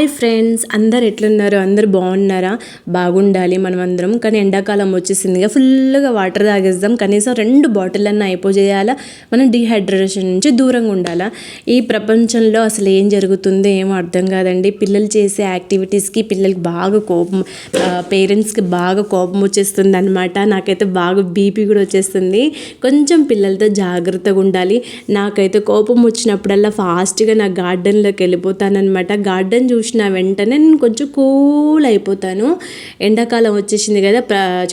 Hi friends, అందరు ఎట్లున్నారు? అందరు బాగున్నారా? బాగుండాలి మనం అందరం. కానీ ఎండాకాలం వచ్చేసిందిగా, ఫుల్గా వాటర్ తాగేద్దాం. కనీసం 2 బాటిల్ అయిపోజేయాలా. మనం డిహైడ్రేషన్ నుంచి దూరంగా ఉండాలా. ఈ ప్రపంచంలో అసలు ఏం జరుగుతుందో ఏమో అర్థం కాదండి. పిల్లలు చేసే యాక్టివిటీస్కి పిల్లలకి బాగా కోపం, పేరెంట్స్కి బాగా కోపం వచ్చేస్తుంది అనమాట. నాకైతే బాగా బీపీ కూడా వచ్చేస్తుంది. కొంచెం పిల్లలతో జాగ్రత్తగా ఉండాలి. నాకైతే కోపం వచ్చినప్పుడల్లా ఫాస్ట్గా నా గార్డెన్లోకి వెళ్ళిపోతానమాట. గార్డెన్ చూసిన వెంటనే నేను కొంచెం కూల్ అయిపోతాను. ఎండాకాలం వచ్చేసింది కదా,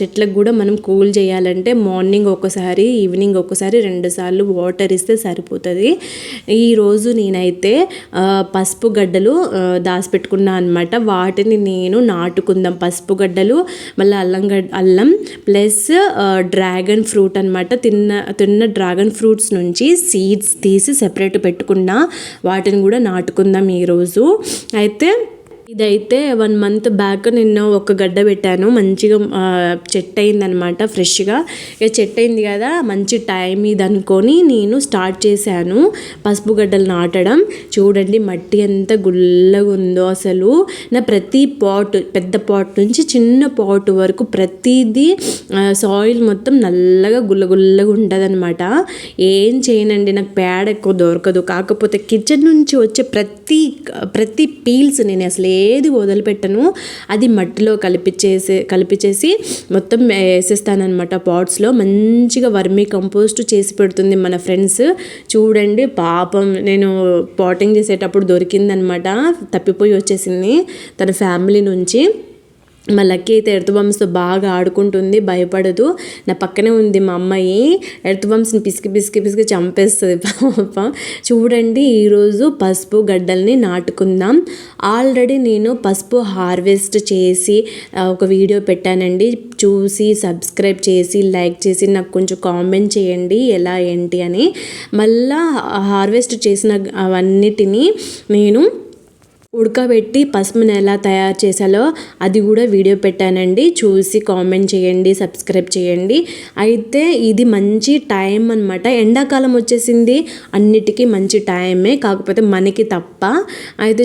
చెట్లకు కూడా మనం కూల్ చేయాలంటే మార్నింగ్ ఒకసారి, ఈవినింగ్ ఒకసారి, 2 సార్లు వాటర్ ఇస్తే సరిపోతుంది. ఈరోజు నేనైతే పసుపు గడ్డలు దాచిపెట్టుకున్నా అనమాట. వాటిని నేను నాటుకుందాం. పసుపు గడ్డలు, మళ్ళీ అల్లం ప్లస్ డ్రాగన్ ఫ్రూట్ అనమాట. తిన్న డ్రాగన్ ఫ్రూట్స్ నుంచి సీడ్స్ తీసి సెపరేట్ పెట్టుకున్నా. వాటిని కూడా నాటుకుందాం ఈరోజు. అయితే ఇదైతే 1 మంత్ బ్యాక్ నిన్న ఒక గడ్డ పెట్టాను. మంచిగా చెట్టు అయిందనమాట ఫ్రెష్గా. ఇక చెట్టు అయింది కదా, మంచి టైం ఇది అనుకొని నేను స్టార్ట్ చేశాను పసుపు గడ్డలు నాటడం. చూడండి మట్టి ఎంత గుల్లగా ఉందో అసలు. నా ప్రతి పాట్, పెద్ద పాట్ నుంచి చిన్న పాట్ వరకు ప్రతిదీ సాయిల్ మొత్తం నల్లగా గుల్లగుల్లగా ఉంటుంది అనమాట. ఏం చేయనండి, నాకు పేడ ఎక్కువ దొరకదు. కాకపోతే కిచెన్ నుంచి వచ్చే ప్రతి పీల్స్ నేను అసలు ఏది వదిలిపెట్టను. అది మట్టిలో కలిపిచేసి మొత్తం వేసేస్తానమాట పాట్స్లో. మంచిగా వర్మీ కంపోస్ట్ చేసి పెడుతుంది మన ఫ్రెండ్స్. చూడండి పాపం, నేను పాటింగ్ చేసేటప్పుడు దొరికిందనమాట, తప్పిపోయి వచ్చేసింది తన ఫ్యామిలీ నుంచి. మా లక్కీ అయితే ఎర్త్ బాంబ్స్తో బాగా ఆడుకుంటుంది, భయపడదు. నా పక్కనే ఉంది మా అమ్మాయి. ఎర్త్ బాంబ్స్ని పిసికి చంపేస్తుంది పాప. చూడండి ఈరోజు పసుపు గడ్డల్ని నాటుకుందాం. ఆల్రెడీ నేను పసుపు హార్వెస్ట్ చేసి ఒక వీడియో పెట్టానండి. చూసి సబ్స్క్రైబ్ చేసి లైక్ చేసి నాకు కొంచెం కామెంట్ చేయండి ఎలా ఏంటి అని. మళ్ళా హార్వెస్ట్ చేసిన అవన్నిటినీ నేను ఉడకబెట్టి పసుపుని ఎలా తయారు చేసాలో అది కూడా వీడియో పెట్టానండి. చూసి కామెంట్ చేయండి, సబ్స్క్రైబ్ చేయండి. అయితే ఇది మంచి టైం అనమాట. ఎండాకాలం వచ్చేసింది, అన్నిటికీ మంచి టైమే, కాకపోతే మనకి తప్ప. అయితే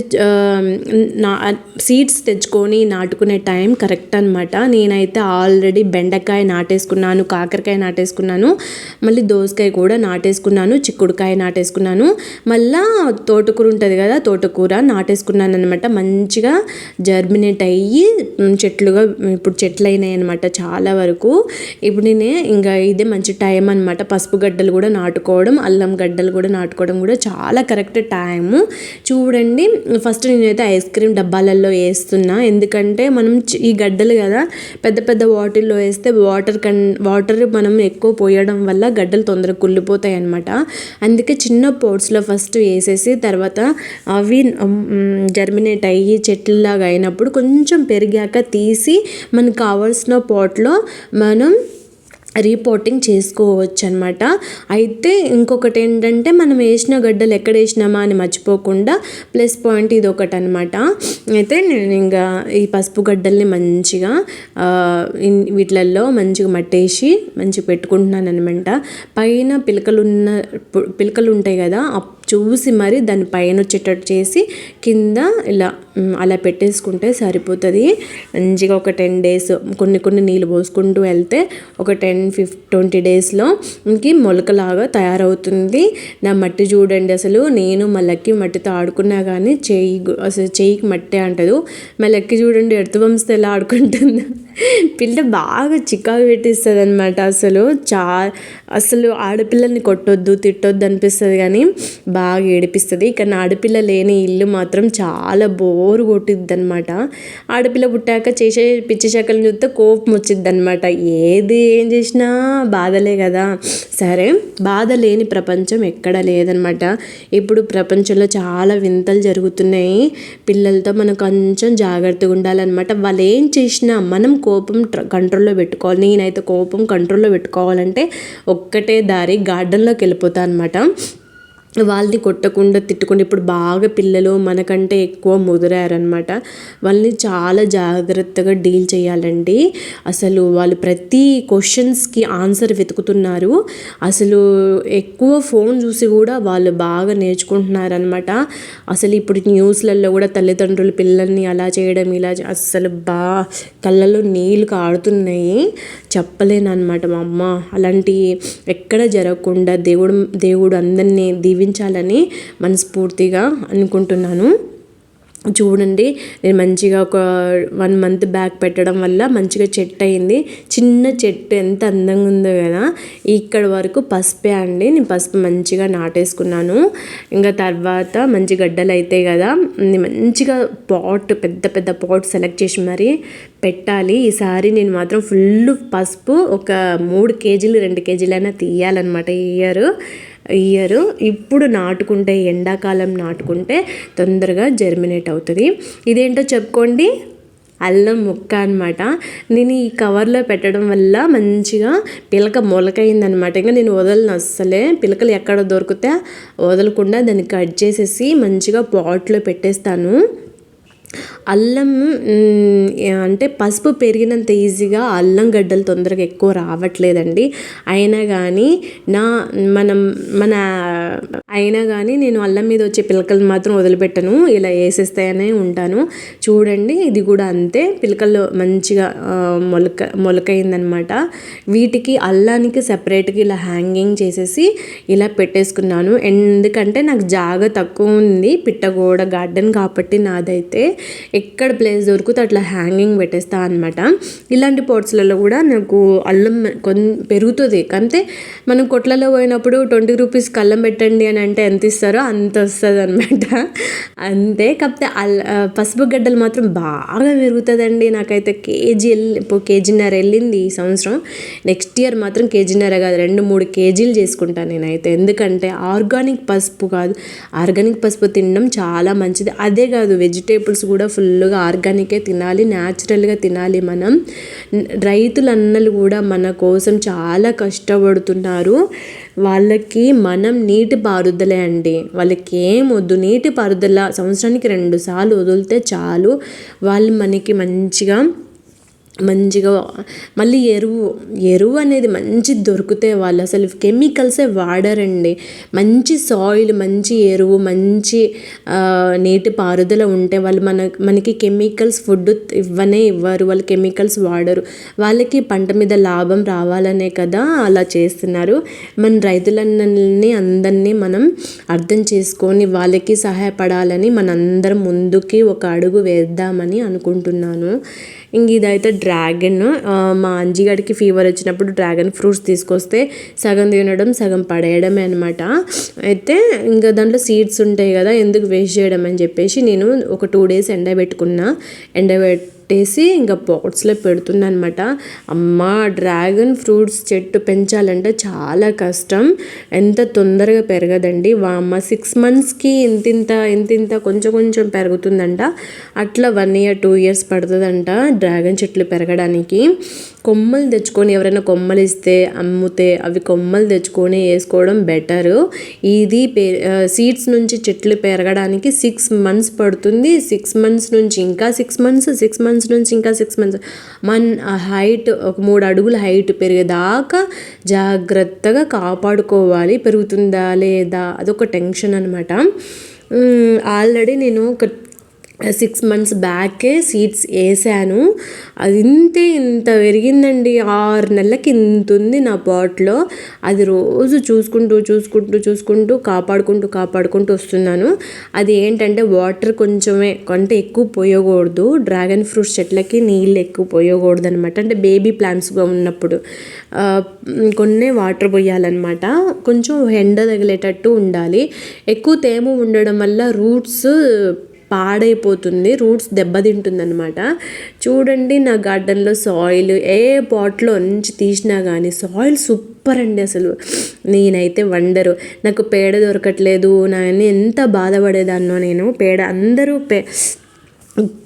సీడ్స్ తెచ్చుకొని నాటుకునే టైం కరెక్ట్ అనమాట. నేనైతే ఆల్రెడీ బెండకాయ నాటేసుకున్నాను, కాకరకాయ నాటేసుకున్నాను, మళ్ళీ దోసకాయ కూడా నాటేసుకున్నాను, చిక్కుడుకాయ నాటేసుకున్నాను, మళ్ళీ తోటకూర ఉంటుంది కదా, తోటకూర నాటేసుకున్నాను అనమాట. మంచిగా జర్మినేట్ అయ్యి ఇప్పుడు చెట్లు అయినాయి అనమాట చాలా వరకు. ఇప్పుడు ఇంకా ఇదే మంచి టైం అనమాట. పసుపు గడ్డలు కూడా నాటుకోవడం, అల్లం గడ్డలు కూడా నాటుకోవడం కూడా చాలా కరెక్ట్ టైము. చూడండి ఫస్ట్ నేనైతే ఐస్ క్రీమ్ డబ్బాలలో వేస్తున్నా. ఎందుకంటే మనం ఈ గడ్డలు కదా పెద్ద పెద్ద బాటిల్లో వేస్తే వాటర్ మనం ఎక్కువ పోయడం వల్ల గడ్డలు తొందరగా కుళ్ళిపోతాయి అనమాట. అందుకే చిన్న పోట్స్లో ఫస్ట్ వేసేసి తర్వాత అవి జర్మినేట్ అయ్యి చెట్లులాగా అయినప్పుడు కొంచెం పెరిగాక తీసి మనకు కావాల్సిన పాట్లో మనం రీపోటింగ్ చేసుకోవచ్చు అనమాట. అయితే ఇంకొకటి ఏంటంటే, మనం వేసిన గడ్డలు ఎక్కడ వేసినామా అని మర్చిపోకుండా ప్లస్ పాయింట్ ఇది ఒకటి అనమాట. అయితే నేను ఇంకా ఈ పసుపు గడ్డల్ని మంచిగా వీటిలలో మంచిగా మట్టేసి మంచిగా పెట్టుకుంటున్నాను అనమాట. పైన పిలకలు ఉంటాయి కదా, చూసి మరి దాని పైన వచ్చేటట్టు చేసి కింద అలా పెట్టేసుకుంటే సరిపోతుంది. మంచిగా ఒక 10 days కొన్ని నీళ్ళు పోసుకుంటూ వెళ్తే ఒక 10-20 daysలో ఇంక మొలకలాగా తయారవుతుంది. నా మట్టి చూడండి అసలు. నేను మా లక్కీ మట్టితో ఆడుకున్నా కానీ చెయ్యికి మట్టే అంటదు. మా లక్కీ చూడండి ఎర్త్ బాంబ్స్తో ఎలా ఆడుకుంటుందో. పిల్ల బాగా చికాకు పెట్టిస్తుంది అనమాట. అసలు ఆడపిల్లల్ని కొట్టొద్దు, తిట్టొద్దు అనిపిస్తుంది కానీ బాగా ఏడిపిస్తుంది. కానీ ఆడపిల్ల లేని ఇల్లు మాత్రం చాలా బోరు కొట్టిద్ది అనమాట. ఆడపిల్ల పుట్టాక చేసే పిచ్చి చెక్కలను చూస్తే కోపం వచ్చిద్ది అనమాట. ఏం చేసినా బాధలే కదా. సరే, బాధ లేని ప్రపంచం ఎక్కడ లేదనమాట. ఇప్పుడు ప్రపంచంలో చాలా వింతలు జరుగుతున్నాయి. పిల్లలతో మనం కొంచెం జాగ్రత్తగా ఉండాలన్నమాట. వాళ్ళు ఏం చేసినా మనం కోపం కంట్రోల్లో పెట్టుకోవాలి. నేనైతే కోపం కంట్రోల్లో పెట్టుకోవాలంటే ఒక్కటే దారి, గార్డెన్లోకి వెళ్ళిపోతాను అనమాట. వాళ్ళని కొట్టకుండా తిట్టకుండా ఇప్పుడు బాగా పిల్లలు మనకంటే ఎక్కువ ముదిరారనమాట. వాళ్ళని చాలా జాగ్రత్తగా డీల్ చేయాలండి. అసలు వాళ్ళు ప్రతి క్వశ్చన్స్కి ఆన్సర్ వెతుకుతున్నారు. అసలు ఎక్కువ ఫోన్ చూసి కూడా వాళ్ళు బాగా నేర్చుకుంటున్నారనమాట. అసలు ఇప్పుడు న్యూస్లలో కూడా తల్లిదండ్రులు పిల్లల్ని అలా చేయడం ఇలా అసలు కళ్ళల్లో నీళ్ళు కారుతున్నాయి. చెప్పలేనమాట. మా అమ్మ అలాంటి ఎక్కడ జరగకుండా దేవుడు అందరినీ దీవించాలని మనస్ఫూర్తిగా అనుకుంటున్నాను. చూడండి, నేను మంచిగా ఒక 1 మంత్ బ్యాక్ పెట్టడం వల్ల మంచిగా చెట్టు అయింది. చిన్న చెట్టు ఎంత అందంగా ఉందో కదా. ఇక్కడ వరకు పసుపే అండి. నేను పసుపు మంచిగా నాటేసుకున్నాను. ఇంకా తర్వాత మంచి గడ్డలు అవుతాయి కదా, మంచిగా పెద్ద పెద్ద పాట్ సెలెక్ట్ చేసి మరి పెట్టాలి. ఈసారి నేను మాత్రం ఫుల్ పసుపు ఒక 3 కేజీలు 2 కేజీలైనా తీయాలన్నమాట ఇయర్. ఇప్పుడు నాటుకుంటే, ఎండాకాలం నాటుకుంటే తొందరగా జర్మినేట్ అవుతుంది. ఇదేంటో చెప్పుకోండి, అల్లం ముక్క అనమాట. నేను ఈ కవర్లో పెట్టడం వల్ల మంచిగా పిలక మొలకైందనమాట. ఇంకా నేను వదలను అస్సలే. పిలకలు ఎక్కడ దొరికితే వదలకుండా దాన్ని కట్ చేసేసి మంచిగా పాట్లో పెట్టేస్తాను. అల్లం అంటే పసుపు పెరిగినంత ఈజీగా అల్లం గడ్డలు తొందరగా ఎక్కువ రావట్లేదండి. అయినా కానీ నేను అల్లం మీద వచ్చే పిలకలు మాత్రం వదిలిపెట్టను, ఇలా వేసేస్తాయనే ఉంటాను. చూడండి, ఇది కూడా అంతే. పిలకలు మంచిగా మొలకైందనమాట. వీటికి అల్లానికి సపరేట్గా ఇలా హ్యాంగింగ్ చేసేసి ఇలా పెట్టేసుకున్నాను. ఎందుకంటే నాకు జాగా తక్కువ ఉంది, పిట్టగోడ గార్డెన్ కాబట్టి నాదైతే ఎక్కడ ప్లేస్ దొరికితే అట్లా హ్యాంగింగ్ పెట్టేస్తా అనమాట. ఇలాంటి పాట్స్లలో కూడా నాకు అల్లం పెరుగుతుంది. అంతే, మనం కొట్లలో పోయినప్పుడు 20 రూపీస్కి అల్లం పెట్టండి అని అంటే ఎంత ఇస్తారో అంత వస్తుంది అనమాట. అంతే. కాకపోతే పసుపు గడ్డలు మాత్రం బాగా పెరుగుతుందండి. నాకైతే కేజీన్నర వెళ్ళింది ఈ సంవత్సరం. నెక్స్ట్ ఇయర్ మాత్రం కేజీన్నర కాదు, 2-3 కేజీలు చేసుకుంటాను నేనైతే. ఎందుకంటే ఆర్గానిక్ పసుపు తినడం చాలా మంచిది. అదే కాదు, వెజిటేబుల్స్ కూడా ఫుల్గా ఆర్గానికే తినాలి, న్యాచురల్గా తినాలి. మనం రైతులన్నలు కూడా మన కోసం చాలా కష్టపడుతున్నారు. వాళ్ళకి మనం నీటి పారుదలే అండి. వాళ్ళకి ఏం వద్దు, నీటి పారుదల సంవత్సరానికి 2 సార్లు వదిలితే చాలు. వాళ్ళు మనకి మంచిగా మళ్ళీ ఎరువు అనేది మంచి దొరికితే వాళ్ళు అసలు కెమికల్సే వాడరండి. మంచి సాయిల్, మంచి ఎరువు, మంచి నీటి పారుదల ఉంటే వాళ్ళు మనకి కెమికల్స్ ఫుడ్ ఇవ్వరు. వాళ్ళు కెమికల్స్ వాడరు. వాళ్ళకి పంట మీద లాభం రావాలనే కదా అలా చేస్తున్నారు. మన రైతులన్నీ అందరినీ మనం అర్థం చేసుకొని వాళ్ళకి సహాయపడాలని మనందరం ముందుకి ఒక అడుగు వేద్దామని అనుకుంటున్నాను. ఇంక ఇదైతే డ్రాగన్. మా అంజిగాడికి ఫీవర్ వచ్చినప్పుడు డ్రాగన్ ఫ్రూట్స్ తీసుకొస్తే సగం తినడం సగం పడేయడమే అనమాట. అయితే ఇంకా దాంట్లో సీడ్స్ ఉంటాయి కదా, ఎందుకు వేస్ట్ చేయడం అని చెప్పేసి నేను ఒక 2 డేస్ ఎండబెట్టేసి ఇంకా పాట్స్లో పెడుతున్నా అనమాట. డ్రాగన్ ఫ్రూట్స్ చెట్టు పెంచాలంటే చాలా కష్టం, ఎంత తొందరగా పెరగదండి. 6 మంత్స్కి ఇంతింత కొంచెం పెరుగుతుందంట. అట్లా 1 year 2 years పడుతుందంట డ్రాగన్ చెట్లు పెరగడానికి. కొమ్మలు తెచ్చుకొని ఎవరైనా కొమ్మలు ఇస్తే అమ్ముతే అవి కొమ్మలు తెచ్చుకొని వేసుకోవడం బెటరు. ఇది సీడ్స్ నుంచి చెట్లు పెరగడానికి 6 months పడుతుంది. 6 months నుంచి ఇంకా 6 months, 6 months నుంచి ఇంకా 6 months. మన హైట్ ఒక 3 అడుగుల హైట్ పెరిగేదాకా జాగ్రత్తగా కాపాడుకోవాలి. పెరుగుతుందా లేదా అదొక టెన్షన్ అనమాట. ఆల్రెడీ నేను ఒక 6 months బ్యాకే సీడ్స్ వేసాను. అది ఇంత పెరిగిందండి. 6 నెలలకి ఇంత ఉంది నా పాట్లో. అది రోజు చూసుకుంటూ కాపాడుకుంటూ వస్తున్నాను. అది ఏంటంటే వాటర్ కొంచెమే అంటే ఎక్కువ పోయకూడదు. డ్రాగన్ ఫ్రూట్స్ చెట్లకి నీళ్ళు ఎక్కువ పోయకూడదు అనమాట. అంటే బేబీ ప్లాంట్స్గా ఉన్నప్పుడు కొన్ని వాటర్ పోయాలన్నమాట. కొంచెం ఎండ తగిలేటట్టు ఉండాలి. ఎక్కువ తేమ ఉండడం వల్ల రూట్స్ పాడైపోతుంది, రూట్స్ దెబ్బతింటుందన్నమాట. చూడండి, నా గార్డెన్లో సాయిల్ ఏ పాట్లో నుంచి తీసినా కానీ సాయిల్ సూపర్ అండి. అసలు నేనైతే వండరు. నాకు పేడ దొరకట్లేదు, నేను ఎంత బాధపడేదాన్నో. నేను పేడ అందరూ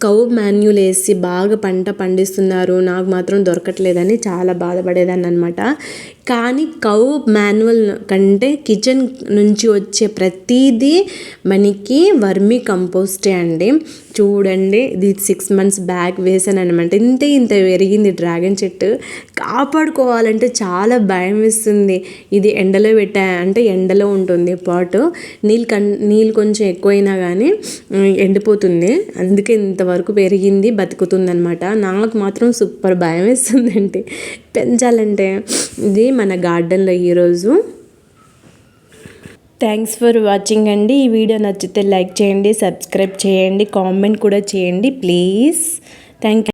కౌ మాన్యూల్ వేసి బాగా పంట పండిస్తున్నారు, నాకు మాత్రం దొరకట్లేదని చాలా బాధపడేదాన్ని అనమాట. కానీ కౌ మాన్యువల్ కంటే కిచెన్ నుంచి వచ్చే ప్రతిదీ మనకి వర్మీ కంపోస్టే అండి. చూడండి, ఇది 6 months బ్యాక్ వేసాను అనమాట. ఇంత పెరిగింది డ్రాగన్ చెట్టు. కాపాడుకోవాలంటే చాలా భయం వేస్తుంది. ఇది ఎండలో అంటే ఎండలో ఉంటుంది పాటు. నీళ్ళు కొంచెం ఎక్కువైనా కానీ ఎండిపోతుంది. అందుకే ఇంతవరకు పెరిగింది, బతుకుతుంది అనమాట. నాకు మాత్రం సూపర్ భయం వేస్తుందండి పెంచాలంటే. ఇది మన గార్డెన్లో ఈరోజు. థ్యాంక్స్ ఫర్ వాచింగ్ అండి. ఈ వీడియో నచ్చితే లైక్ చేయండి, సబ్స్క్రైబ్ చేయండి, కామెంట్ కూడా చేయండి ప్లీజ్. Thank you.